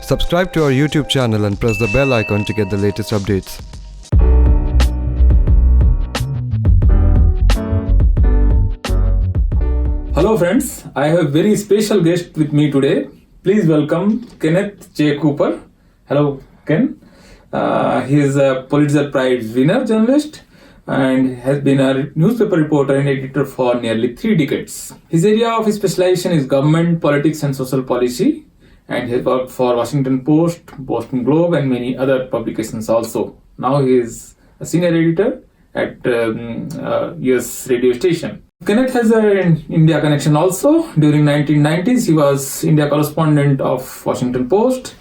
Subscribe to our YouTube channel and press the bell icon to get the latest updates. Hello friends, I have a very special guest with me today. Please welcome Kenneth J. Cooper. Hello Ken. He is a Pulitzer Prize-winning journalist and has been a newspaper reporter and editor for nearly 3 decades. His area of specialization is government, politics and social policy, and he has worked for Washington Post, Boston Globe and many other publications also. Now he is a senior editor at US radio station. Kenneth has an India connection also. During 1990s, he was India correspondent of Washington Post,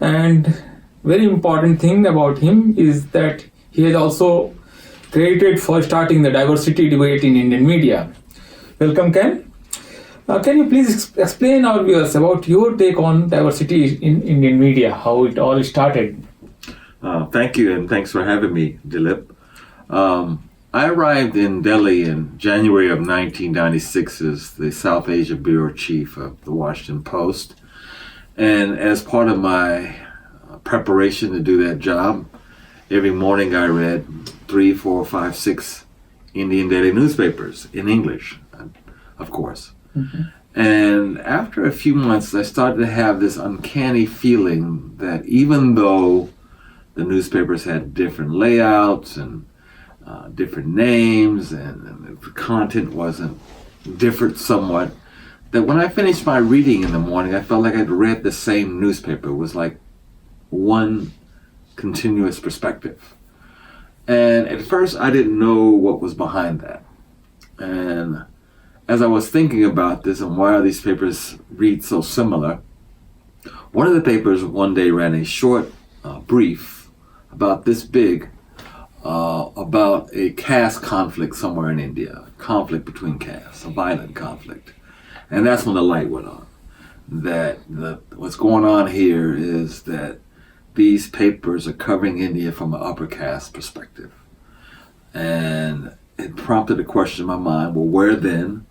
and very important thing about him is that he has also credited for starting the diversity debate in Indian media. Welcome, Ken. Can you please explain our viewers about your take on diversity in Indian media, how it all started? Thank you, and thanks for having me, Dilip. I arrived in Delhi in January of 1996 as the South Asia Bureau Chief of the Washington Post. And as part of my preparation to do that job, every morning I read 3, 4, 5, 6 Indian daily newspapers in English, of course. Mm-hmm. And after a few months, I started to have this uncanny feeling that even though the newspapers had different layouts and different names and the content wasn't different somewhat, that when I finished my reading in the morning, I felt like I'd read the same newspaper. It was like one continuous perspective. And at first I didn't know what was behind that. And as I was thinking about this and why these papers read so similar, one of the papers one day ran a short brief about this big about a caste conflict somewhere in India, a conflict between castes, a violent conflict. And that's when the light went on. That what's going on here is that these papers are covering India from an upper caste perspective. And it prompted a question in my mind, well, where then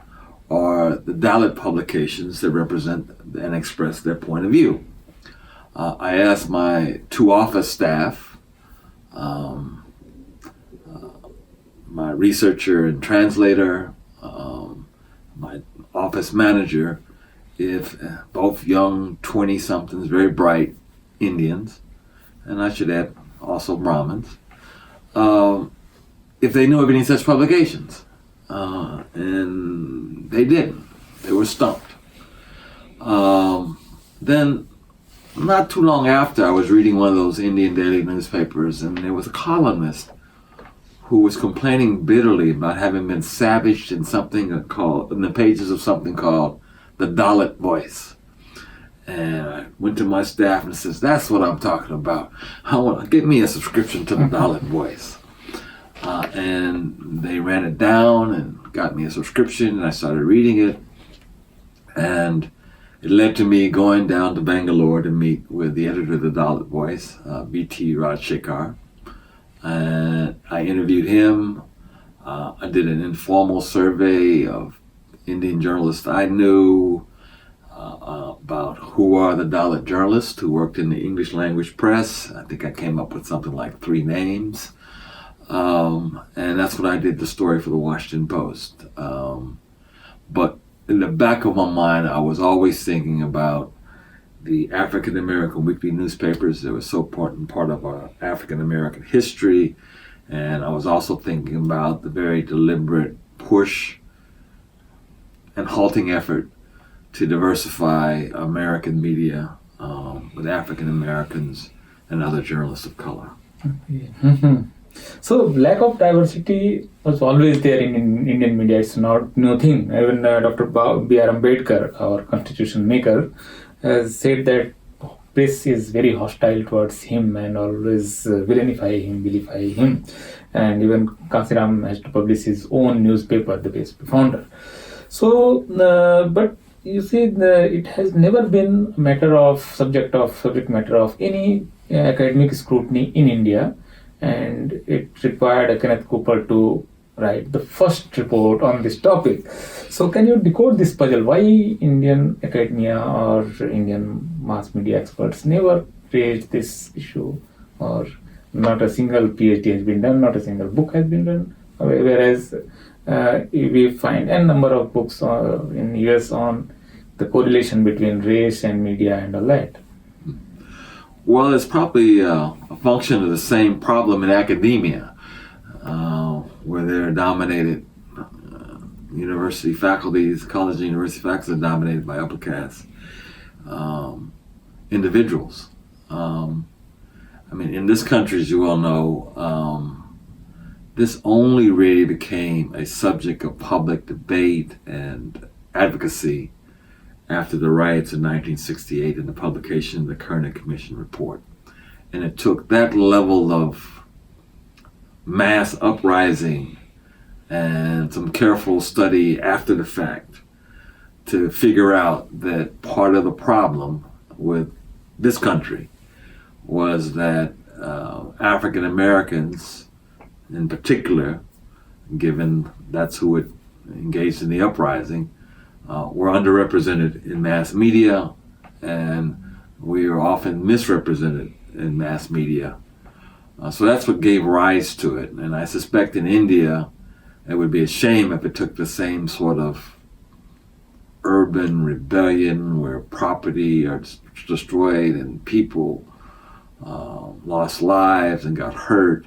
are the Dalit publications that represent and express their point of view? I asked my 2 office staff, my researcher and translator, my office manager, if both young 20-somethings, very bright Indians, and I should add also Brahmins, if they knew of any such publications. And they didn't. They were stumped. Then, not too long after, I was reading one of those Indian daily newspapers, and there was a columnist who was complaining bitterly about having been savaged in the pages of something called the Dalit Voice. And I went to my staff and says, that's what I'm talking about. I want to get me a subscription to the Dalit Voice. And they ran it down and got me a subscription, and I started reading it. And it led to me going down to Bangalore to meet with the editor of the Dalit Voice, B.T. Rajshekhar. And I interviewed him. I did an informal survey of Indian journalists I knew about who are the Dalit journalists who worked in the English language press. I think I came up with something like 3 names. And that's what I did the story for the Washington Post. But in the back of my mind, I was always thinking about the African American weekly newspapers. They were so important part of our African American history. And I was also thinking about the very deliberate push and halting effort to diversify American media with African Americans and other journalists of color. Mm-hmm. So lack of diversity was always there in Indian media. It's not new thing. Even Dr. B.R. Ambedkar, our constitution maker, has said that press is very hostile towards him and always vilify him. And even Kansiram has to publish his own newspaper, the best founder. So, but you see, it has never been a matter of subject matter of any academic scrutiny in India. And it required Kenneth Cooper to write the first report on this topic. So can you decode this puzzle? Why Indian academia or Indian mass media experts never raised this issue, or not a single PhD has been done, not a single book has been done, whereas we find a number of books in US on the correlation between race and media and all that. Well, it's probably a function of the same problem in academia, where they're dominated, university faculties, college and university faculties are dominated by upper caste individuals. I mean, in this country, as you all know, this only really became a subject of public debate and advocacy after the riots in 1968 and the publication of the Kerner Commission report. And it took that level of mass uprising and some careful study after the fact to figure out that part of the problem with this country was that African Americans in particular, given that's who had engaged in the uprising, were underrepresented in mass media, and we are often misrepresented in mass media. So that's what gave rise to it. And I suspect in India, it would be a shame if it took the same sort of urban rebellion where property are destroyed and people lost lives and got hurt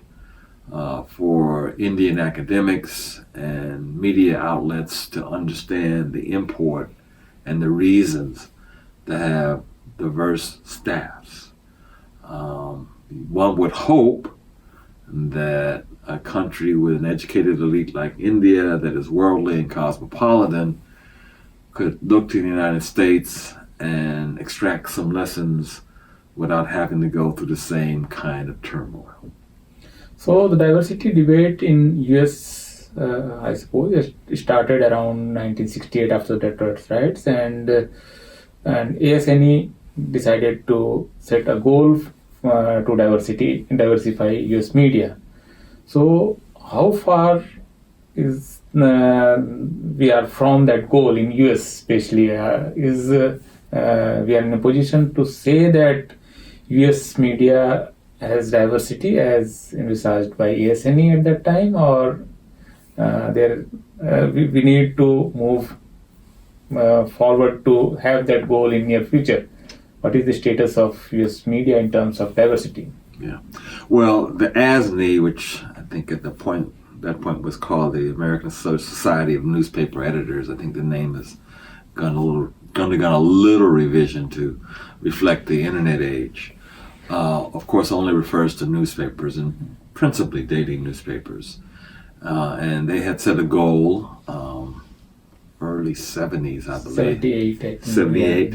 for Indian academics and media outlets to understand the import and the reasons to have diverse staffs. One would hope that a country with an educated elite like India that is worldly and cosmopolitan could look to the United States and extract some lessons without having to go through the same kind of turmoil. So the diversity debate in US, I suppose, it started around 1968 after the Detroit riots, and ASNE decided to set a goal to diversify US media. So how far is we are from that goal in US, especially? We are in a position to say that US media has diversity as envisaged by ASNE at that time, or we need to move forward to have that goal in near future? What is the status of US media in terms of diversity? Yeah, well, the ASNE, which I think at that point was called the American Society of Newspaper Editors. I think the name has undergone a little revision to reflect the internet age. Of course, only refers to newspapers and principally daily newspapers. And they had set a goal, early 70s, I believe. 78,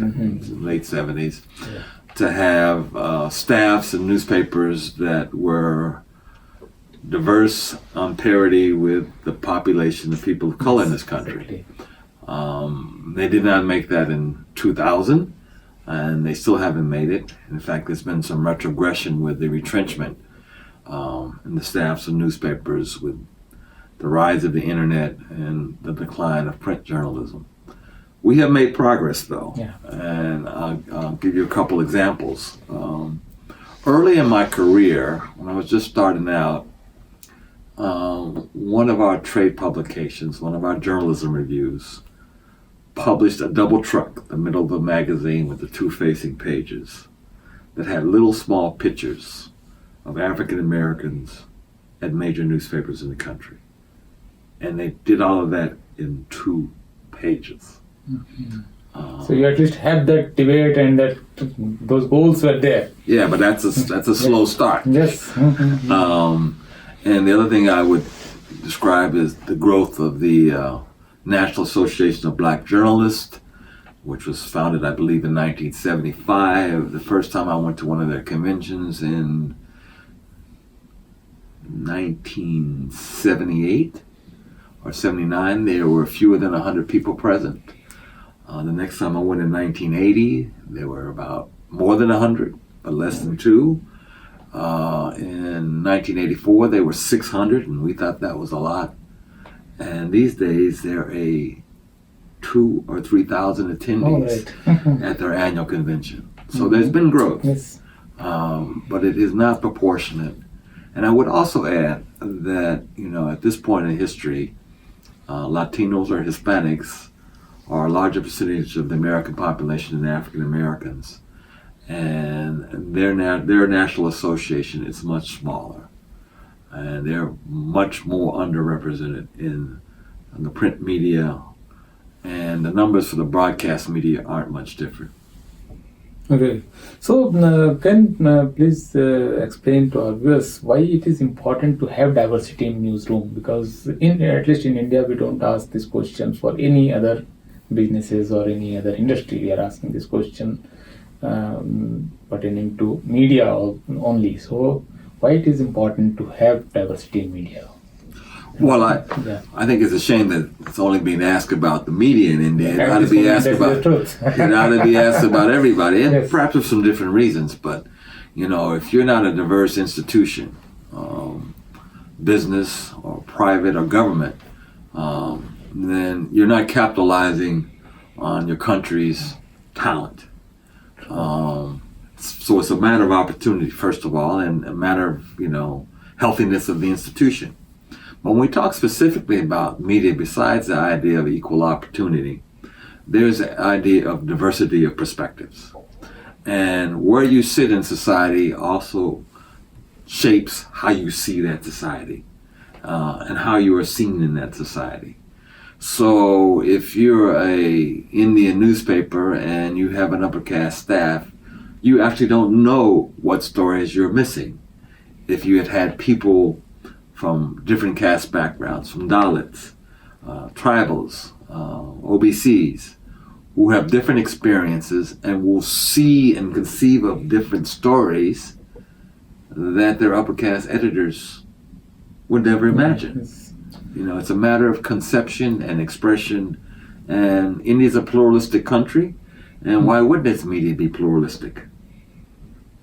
late 70s, to have staffs and newspapers that were diverse on parity with the population of people of color in this country. They did not make that in 2000, and they still haven't made it. In fact, there's been some retrogression with the retrenchment in the staffs of newspapers with the rise of the internet and the decline of print journalism. We have made progress, though, and I'll give you a couple examples. Early in my career, when I was just starting out, one of our trade publications, one of our journalism reviews, published a double truck, the middle of the magazine with the two facing pages, that had little small pictures of African Americans at major newspapers in the country. And they did all of that in 2 pages. So you at least had that debate and that those goals were there. Yeah, but that's a slow start. Yes. And the other thing I would describe is the growth of the National Association of Black Journalists, which was founded, I believe, in 1975. The first time I went to one of their conventions in 1978 or 79, there were fewer than 100 people present. The next time I went in 1980, there were about more than 100, but less than 2. In 1984, they were 600, and we thought that was a lot. And these days, they're a 2,000 or 3,000 attendees at their annual convention. So there's been growth, Yes. but it is not proportionate. And I would also add that, at this point in history, Latinos or Hispanics are a larger percentage of the American population than African Americans. And their national association is much smaller. And they're much more underrepresented in the print media, and the numbers for the broadcast media aren't much different. Okay. So, can please explain to our viewers why it is important to have diversity in newsroom? Because at least in India, we don't ask this question for any other businesses or any other industry. We are asking this question pertaining to media only. So, why it is important to have diversity in media? Well, I think it's a shame that it's only being asked about the media in India. It ought to be asked about. It ought to be asked about everybody, and Yes. perhaps for some different reasons. But if you're not a diverse institution, business or private or government, then you're not capitalizing on your country's talent. So it's a matter of opportunity, first of all, and a matter of healthiness of the institution. When we talk specifically about media, besides the idea of equal opportunity, there's the idea of diversity of perspectives. And where you sit in society also shapes how you see that society and how you are seen in that society. So if you're a Indian newspaper and you have an upper caste staff, you actually don't know what stories you're missing. If you had people from different caste backgrounds, from Dalits, tribals, OBCs, who have different experiences and will see and conceive of different stories that their upper caste editors would never imagine. Yes. It's a matter of conception and expression, and India's a pluralistic country, and why wouldn't its media be pluralistic?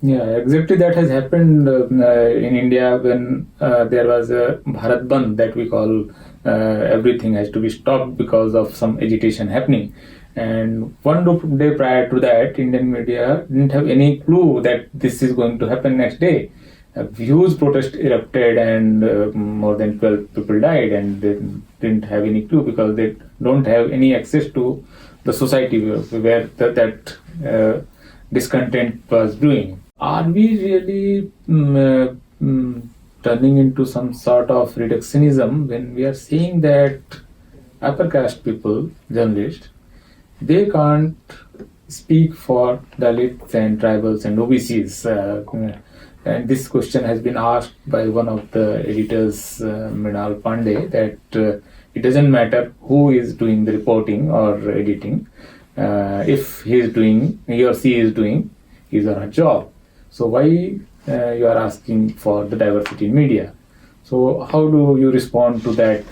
Yeah, exactly. That has happened in India when there was a Bharat Bandh that we call everything has to be stopped because of some agitation happening. And one day prior to that, Indian media didn't have any clue that this is going to happen next day. A huge protest erupted and more than 12 people died, and they didn't have any clue because they don't have any access to the society where that discontent was doing. Are we really turning into some sort of reductionism when we are seeing that upper caste people, journalists, they can't speak for Dalits and tribals and OBCs? And this question has been asked by one of the editors, Mrinal Pandey, that it doesn't matter who is doing the reporting or editing, if he or she is doing his or her job. So why you are asking for the diversity in media? So how do you respond to that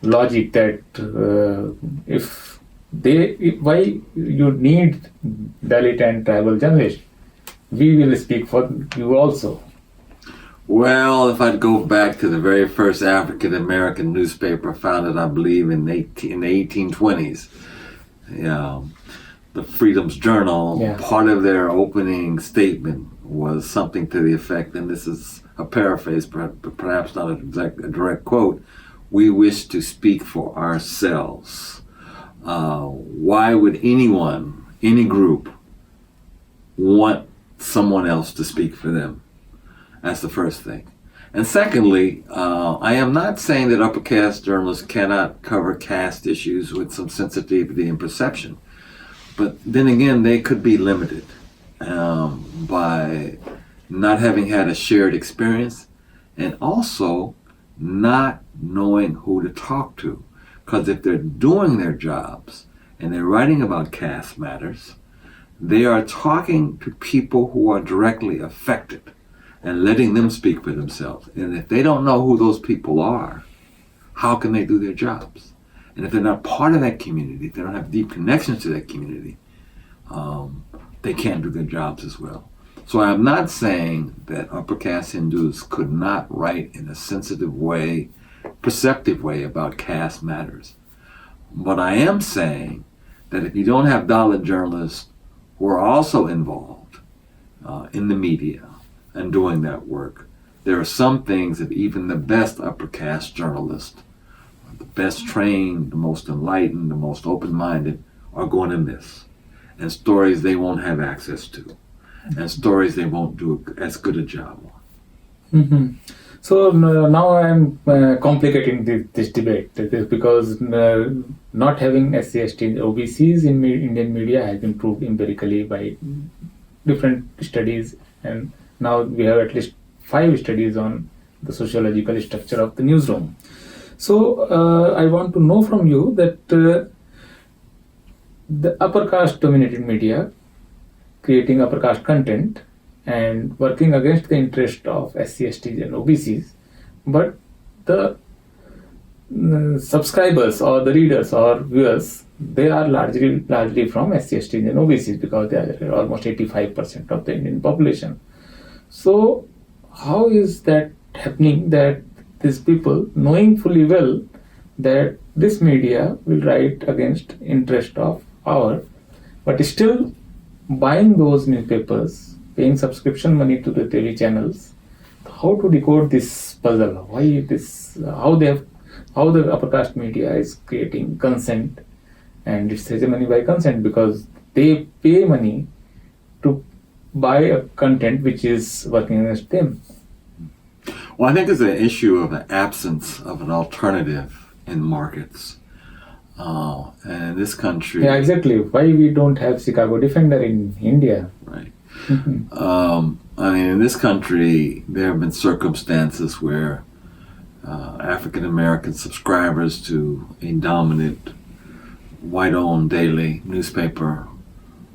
logic that why you need Dalit and tribal journalists? We will speak for you also. Well, if I'd go back to the very first African-American newspaper founded, I believe, in the 1820s, the Freedom's Journal, part of their opening statement was something to the effect, and this is a paraphrase, but perhaps not a direct quote, "We wish to speak for ourselves." Why would anyone, any group, want someone else to speak for them? That's the first thing. And secondly, I am not saying that upper caste journalists cannot cover caste issues with some sensitivity and perception. But then again, they could be limited by not having had a shared experience and also not knowing who to talk to. Because if they're doing their jobs and they're writing about caste matters, they are talking to people who are directly affected and letting them speak for themselves. And if they don't know who those people are, how can they do their jobs? And if they're not part of that community, if they don't have deep connections to that community, they can't do their jobs as well. So I'm not saying that upper caste Hindus could not write in a sensitive way, perceptive way about caste matters. But I am saying that if you don't have Dalit journalists who are also involved in the media and doing that work, there are some things that even the best upper caste journalists, the best trained, the most enlightened, the most open-minded, are going to miss. And stories they won't have access to. And stories they won't do as good a job on. Mm-hmm. So now I'm complicating this debate because not having SC/ST OBCs in Indian media has been proved empirically by different studies, and now we have at least 5 studies on the sociological structure of the newsroom. So I want to know from you that the upper caste dominated media creating upper caste content and working against the interest of SC/STs and OBCs, but the subscribers or the readers or viewers, they are largely from SC/STs and OBCs because they are almost 85% of the Indian population. So how is that happening that these people, knowing fully well that this media will write against interest of our, but still buying those newspapers, paying subscription money to the TV channels? How to decode this puzzle? Why this? How the upper caste media is creating consent, and it's hegemony by consent because they pay money to buy a content which is working against them. Well, I think it's an issue of the absence of an alternative in markets. And in this country... Yeah, exactly. Why we don't have Chicago Defender in India? Right. I mean, in this country, there have been circumstances where African American subscribers to a dominant white-owned daily newspaper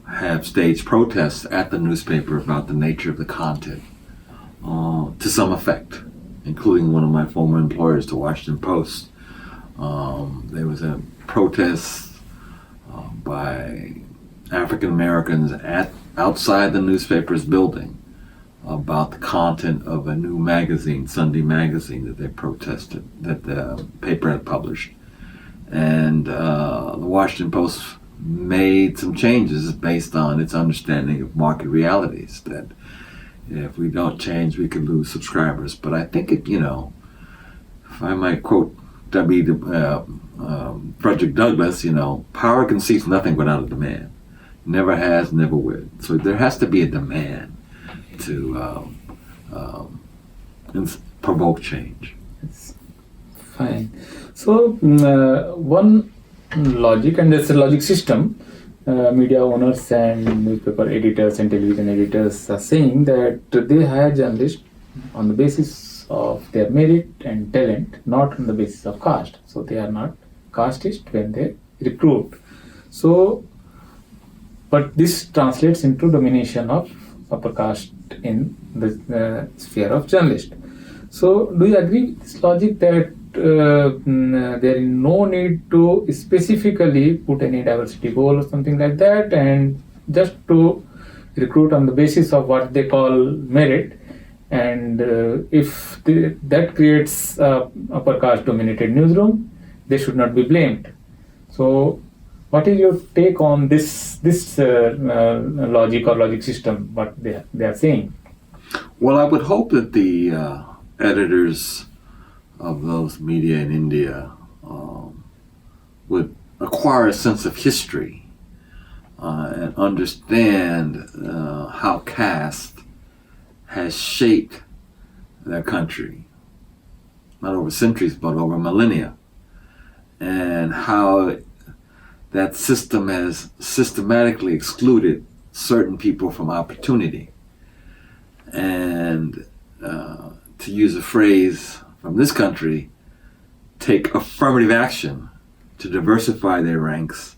have staged protests at the newspaper about the nature of the content to some effect, including one of my former employers, the Washington Post. There was a protest by African Americans outside the newspaper's building about the content of a new magazine, Sunday magazine, that they protested, that the paper had published. And the Washington Post made some changes based on its understanding of market realities, that if we don't change, we could lose subscribers. But I think if I might quote Frederick Douglass, power conceives nothing without a demand. Never has, never will. So there has to be a demand to provoke change. It's fine. So one logic, and there's a logic system, media owners and newspaper editors and television editors are saying that they hire journalists on the basis of their merit and talent, not on the basis of caste. So they are not casteist when they recruit. So, but this translates into domination of upper caste in the sphere of journalists. So, do you agree with this logic that there is no need to specifically put any diversity goal or something like that, and just to recruit on the basis of what they call merit, and if that creates upper caste dominated newsroom, they should not be blamed. So what is your take on this logic or logic system, what they are saying? Well, I would hope that the editors of those media in India would acquire a sense of history and understand how caste has shaped their country, not over centuries, but over millennia, and how that system has systematically excluded certain people from opportunity. And to use a phrase from this country, take affirmative action to diversify their ranks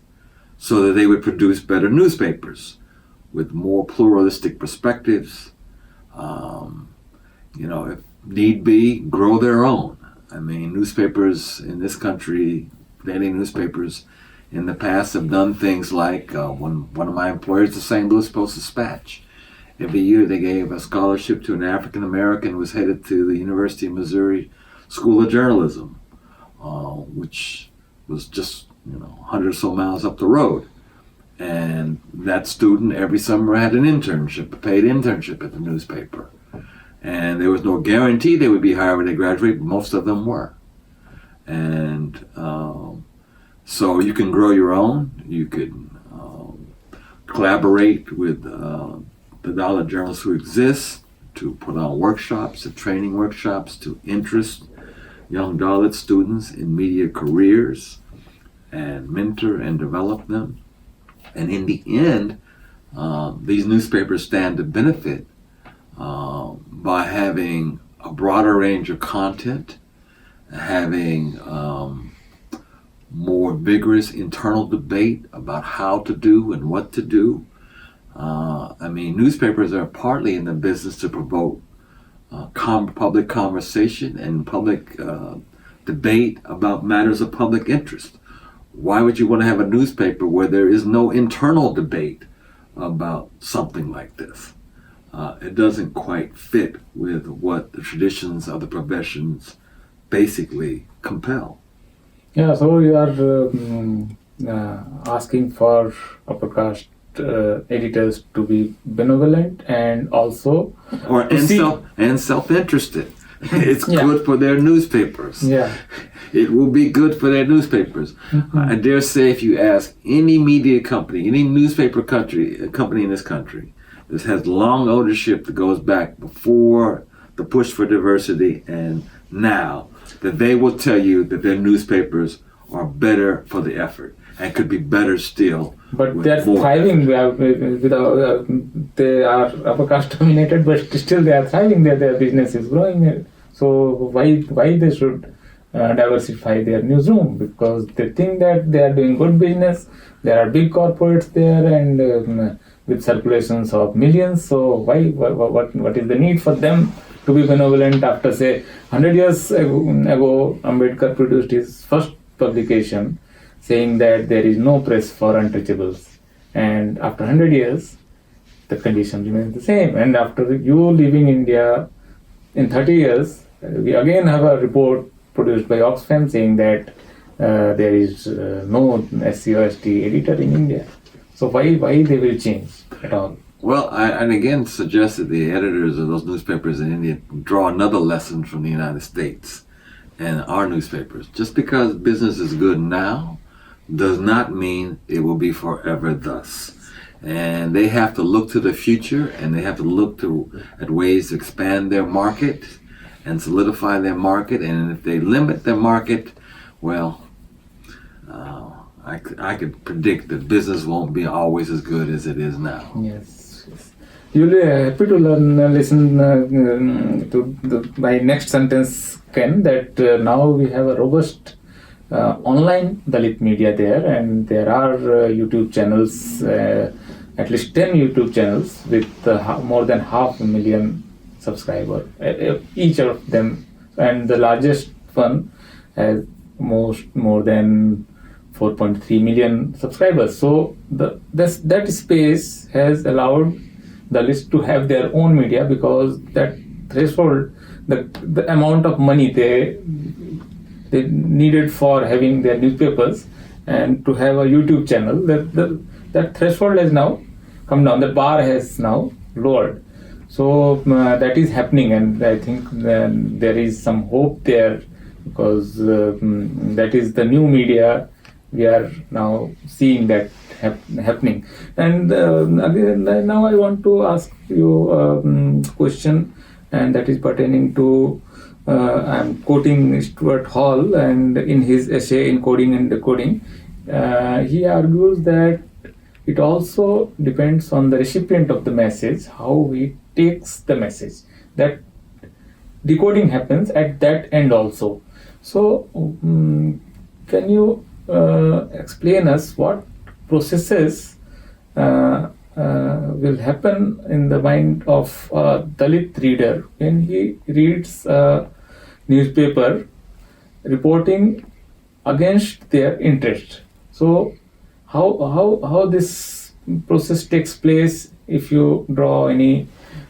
so that they would produce better newspapers with more pluralistic perspectives. If need be, grow their own. I mean, newspapers in this country, daily newspapers in the past have done things like one of my employers, the St. Louis Post-Dispatch. Every year they gave a scholarship to an African American who was headed to the University of Missouri School of Journalism. which was just 100 or so miles up the road. And that student every summer had an internship, a paid internship at the newspaper. And there was no guarantee they would be hired when they graduate, but most of them were. And so you can grow your own. You could collaborate with the Dalit journalists who exist to put on workshops and training workshops to interest young Dalit students in media careers and mentor and develop them. And in the end, these newspapers stand to benefit by having a broader range of content, having more vigorous internal debate about how to do and what to do. Newspapers are partly in the business to promote public conversation and public debate about matters of public interest. Why would you want to have a newspaper where there is no internal debate about something like this? It doesn't quite fit with what the traditions of the professions basically compel. Yeah, so you are asking for upper caste editors to be benevolent and also self-interested. It's Yeah. good for their newspapers. Yeah. It will be good for their newspapers. I dare say if you ask any media company, any newspaper company in this country, this has long ownership that goes back before the push for diversity and now, that they will tell you that their newspapers are better for the effort and could be better still. But with they are more thriving. They are upper caste dominated, but still they are thriving. Their business is growing. So why they should diversify their newsroom? Because they think that they are doing good business. There are big corporates there and with circulations of millions. So what is the need for them to be benevolent? After say 100 years ago, Ambedkar produced his first publication saying that there is no press for untouchables, and after 100 years the condition remains the same. And after you leaving India in 30 years, we again have a report produced by Oxfam saying that there is no SC/ST editor in India. So why they will change at all? Well, I'd again suggest that the editors of those newspapers in India draw another lesson from the United States and our newspapers. Just because business is good now does not mean it will be forever thus. And they have to look to the future, and they have to look at ways to expand their market and solidify their market. And if they limit their market, well, I could predict that business won't be always as good as it is now. Yes. You'll be happy to listen to my next sentence, Ken, that now we have a robust online Dalit media there, and there are YouTube channels, at least 10 YouTube channels with more than 500,000 subscribers, each of them, and the largest one has more than 4.3 million subscribers. So that space has allowed Dalits to have their own media, because that threshold, the amount of money they needed for having their newspapers and to have a YouTube channel, that threshold has now come down. The bar has now lowered. So that is happening, and I think there is some hope there, because that is the new media. We are now seeing that happening. And again, now I want to ask you a question, and that is pertaining to, I'm quoting Stuart Hall, and in his essay Encoding and Decoding, he argues that it also depends on the recipient of the message, how he takes the message. That decoding happens at that end also. So can you explain us what processes will happen in the mind of a Dalit reader when he reads a newspaper reporting against their interest? So how this process takes place, if you draw any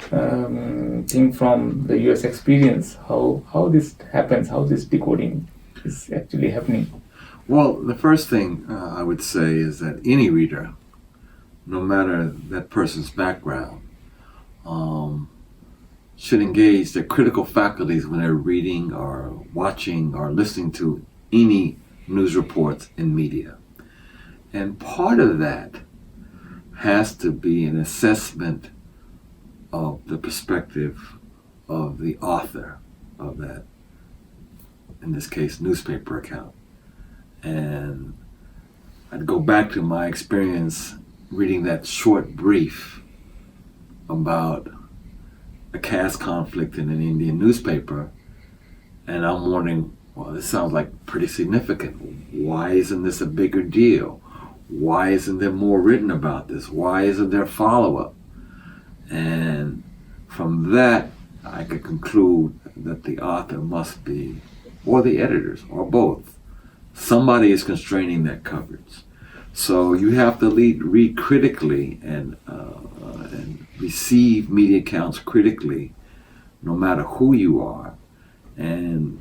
thing from the US experience, how this happens, how this decoding? is actually happening? Well, the first thing I would say is that any reader, no matter that person's background, should engage their critical faculties when they're reading or watching or listening to any news reports in media. And part of that has to be an assessment of the perspective of the author of that, in this case, newspaper account. And I'd go back to my experience reading that short brief about a caste conflict in an Indian newspaper, and I'm wondering, well, this sounds like pretty significant. Why isn't this a bigger deal? Why isn't there more written about this? Why isn't there follow-up? And from that, I could conclude that the author must be, or the editors, or both. Somebody is constraining that coverage. So you have to read critically and receive media accounts critically, no matter who you are. And,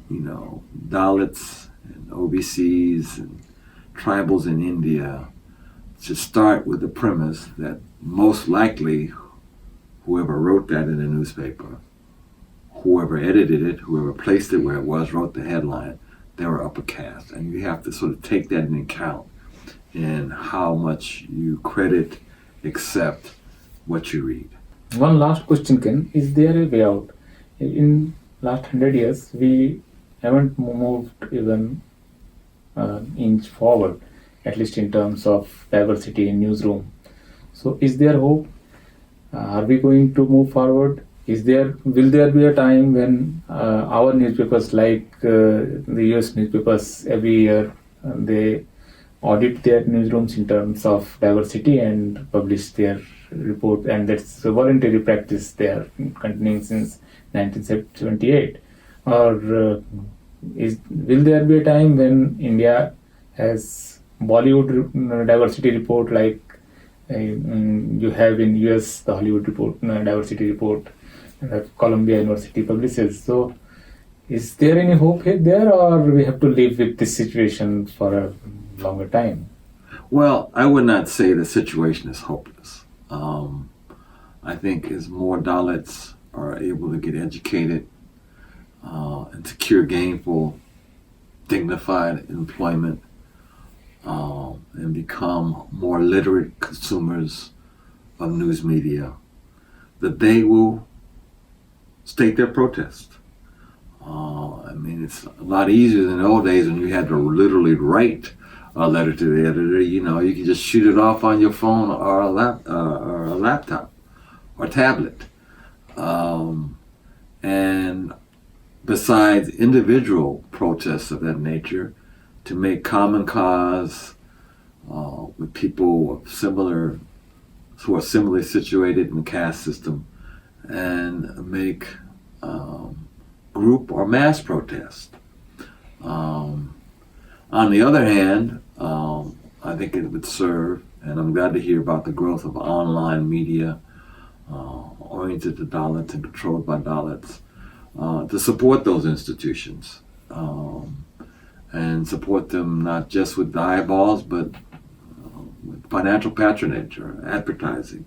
Dalits and OBCs and tribals in India should start with the premise that most likely whoever wrote that in the newspaper, whoever edited it, whoever placed it where it was, wrote the headline, they were upper caste. And you have to sort of take that into account in how much you credit, accept what you read. One last question, Ken. Is there a way out? In last 100 years, we haven't moved even inch forward, at least in terms of diversity in newsroom. So is there hope? Are we going to move forward? Will there be a time when our newspapers, like the US newspapers, every year they audit their newsrooms in terms of diversity and publish their report, and that's a voluntary practice they are continuing since 1978? Or will there be a time when India has Bollywood diversity report like you have in US the Hollywood report, diversity report that Columbia University publishes? So is there any hope there, or we have to live with this situation for a longer time? Well, I would not say the situation is hopeless. I think as more Dalits are able to get educated and secure gainful, dignified employment, and become more literate consumers of news media, that they will state their protest. It's a lot easier than the old days when you had to literally write a letter to the editor. You can just shoot it off on your phone or a laptop or tablet. And besides individual protests of that nature, to make common cause with people who are similarly situated in the caste system, and make group or mass protest. On the other hand, I think it would serve, and I'm glad to hear about the growth of online media oriented to Dalits and controlled by Dalits, to support those institutions and support them not just with the eyeballs, but with financial patronage or advertising.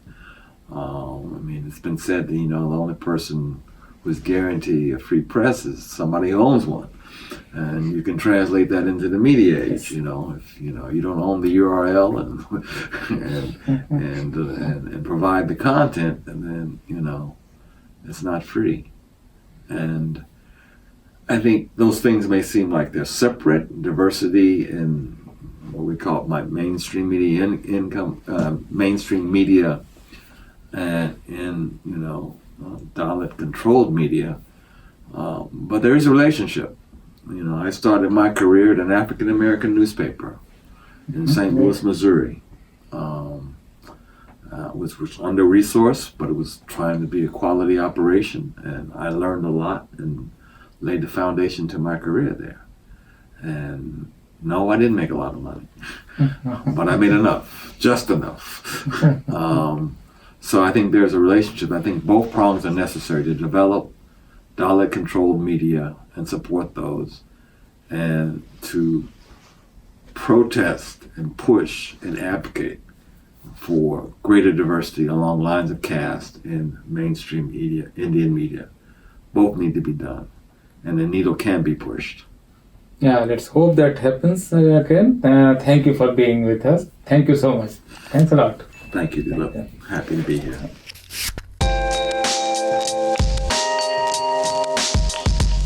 It's been said that, the only person who's guaranteed a free press is somebody who owns one. And you can translate that into the media age. If you don't own the URL and provide the content, and then it's not free. And I think those things may seem like they're separate. Diversity in what we call mainstream media mainstream media, and in Dalit controlled media, but there is a relationship. I started my career at an African American newspaper in St. Louis, Missouri, which was under-resourced, but it was trying to be a quality operation, and I learned a lot and laid the foundation to my career there. And no, I didn't make a lot of money, but I made enough, just enough. So I think there's a relationship. I think both prongs are necessary to develop Dalit-controlled media and support those, and to protest and push and advocate for greater diversity along lines of caste in mainstream media, Indian media. Both need to be done, and the needle can be pushed. Yeah, let's hope that happens, Ken. Thank you for being with us. Thank you so much. Thanks a lot. Thank you, Dilip. you. Happy to be here.